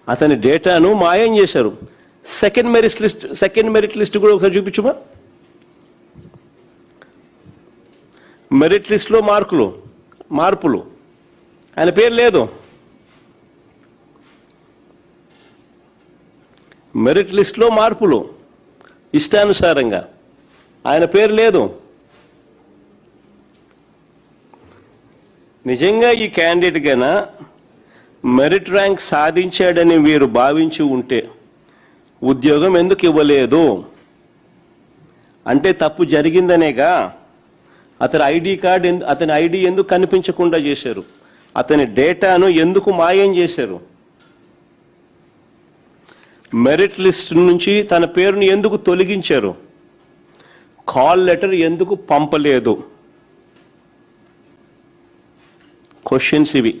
అతని డేటాను మాయం చేశారు. సెకండ్ మెరిట్ లిస్ట్ కూడా ఒకసారి చూపించుమా. మెరిట్ లిస్ట్లో మార్పులు ఆయన పేరు లేదు. మెరిట్ లిస్ట్లో మార్పులు ఇష్టానుసారంగా ఆయన పేరు లేదు. నిజంగా ఈ క్యాండిడేట్ గన మెరిట్ ర్యాంక్ సాధించాడని వీరు భావించి ఉంటే ఉద్యోగం ఎందుకు ఇవ్వలేదు అంటే తప్పు జరిగిందనేగా. అతని ఐడి ఎందుకు కనిపించకుండా చేశారు, అతని డేటాను ఎందుకు మాయం చేశారు, మెరిట్ లిస్ట్ నుంచి తన పేరును ఎందుకు తొలగించారు, కాల్ లెటర్ ఎందుకు పంపలేదు. క్వశ్చన్స్ ఇవి.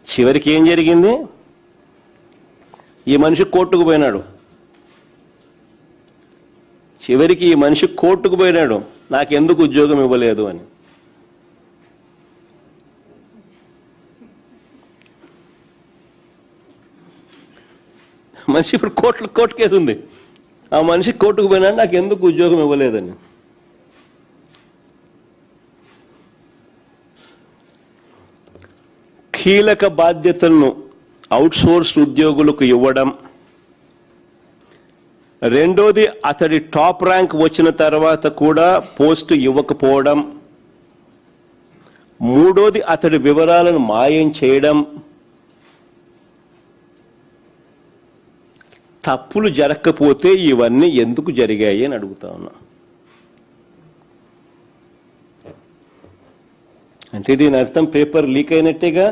చివరికి ఏం జరిగింది? ఈ మనిషి కోర్టుకు పోయినాడు. నాకెందుకు ఉద్యోగం ఇవ్వలేదు అని. మనిషి ఇప్పుడు కోర్టు కేసు ఉంది. ఆ మనిషి కోర్టుకు పోయినాడు, నాకు ఎందుకు ఉద్యోగం ఇవ్వలేదని. కీలక బాధ్యతలను అవుట్సోర్స్ ఉద్యోగులకు ఇవ్వడం, రెండోది అతడి టాప్ ర్యాంక్ వచ్చిన తర్వాత కూడా పోస్టు ఇవ్వకపోవడం, మూడోది అతడి వివరాలను మాయం చేయడం. తప్పులు జరగకపోతే ఇవన్నీ ఎందుకు జరిగాయి అని అడుగుతా ఉన్నా. అంటే దీని అర్థం పేపర్ లీక్ అయినట్టేగా,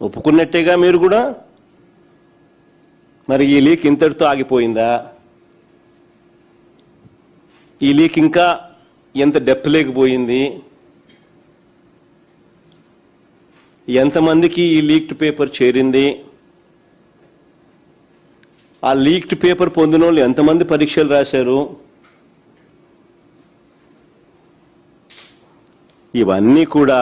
ఒప్పుకున్నట్టేగా మీరు కూడా. మరి ఈ లీక్ ఇంతటితో ఆగిపోయిందా? ఈ లీక్ ఇంకా ఎంత డెప్త్ లేకపోయింది? ఎంతమందికి ఈ లీక్డ్ పేపర్ చేరింది? ఆ లీక్డ్ పేపర్ పొందిన వాళ్ళు ఎంతమంది పరీక్షలు రాశారు? ఇవన్నీ కూడా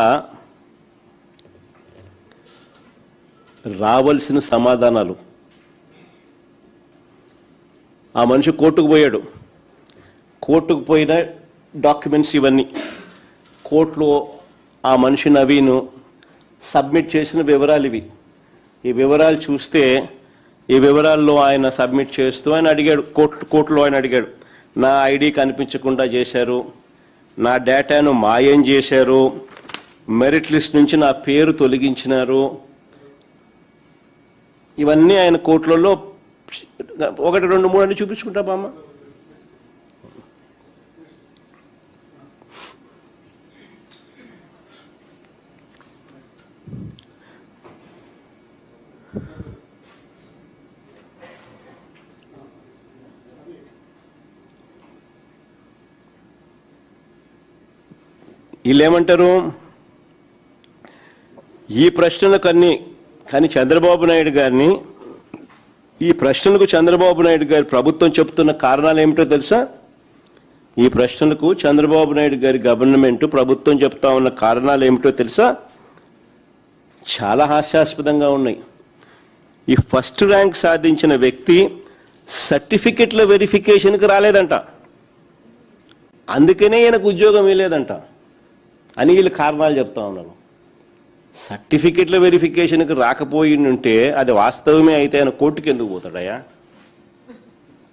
రావాల్సిన సమాధానాలు. ఆ మనిషి కోర్టుకు పోయిన డాక్యుమెంట్స్ ఇవన్నీ. కోర్టులో ఆ మనిషి నవీను సబ్మిట్ చేసిన వివరాలు ఇవి. ఈ వివరాలు చూస్తే ఈ వివరాల్లో ఆయన సబ్మిట్ చేస్తూ ఆయన అడిగాడు, కోర్టులో ఆయన అడిగాడు, నా ఐడి కనిపించకుండా చేశారు, నా డేటాను మాయం చేశారు, మెరిట్ లిస్ట్ నుంచి నా పేరు తొలగించినారు. ఇవన్నీ ఆయన కోర్టులలో 1, 2, 3 అని చూపించుకుంటా బామ్మ. వీళ్ళేమంటారు? ఈ ప్రశ్నలకన్నీ కానీ చంద్రబాబు నాయుడు గారిని, ఈ ప్రశ్నలకు చంద్రబాబు నాయుడు గారి ప్రభుత్వం చెప్తున్న కారణాలు ఏమిటో తెలుసా? ఈ ప్రశ్నలకు చంద్రబాబు నాయుడు గారి గవర్నమెంట్ ప్రభుత్వం చెప్తా ఉన్న కారణాలు ఏమిటో తెలుసా? చాలా హాస్యాస్పదంగా ఉన్నాయి. ఈ ఫస్ట్ ర్యాంక్ సాధించిన వ్యక్తి సర్టిఫికెట్ల వెరిఫికేషన్కి రాలేదంట, అందుకనే ఈయనకు ఉద్యోగం ఇవ్వలేదంట అని వీళ్ళు కారణాలు చెప్తా ఉన్నారు. సర్టిఫికెట్ల వెరిఫికేషన్కి రాకపోయింటే అది వాస్తవమే అయితే ఆయన కోర్టుకి ఎందుకు పోతాడయ్యా?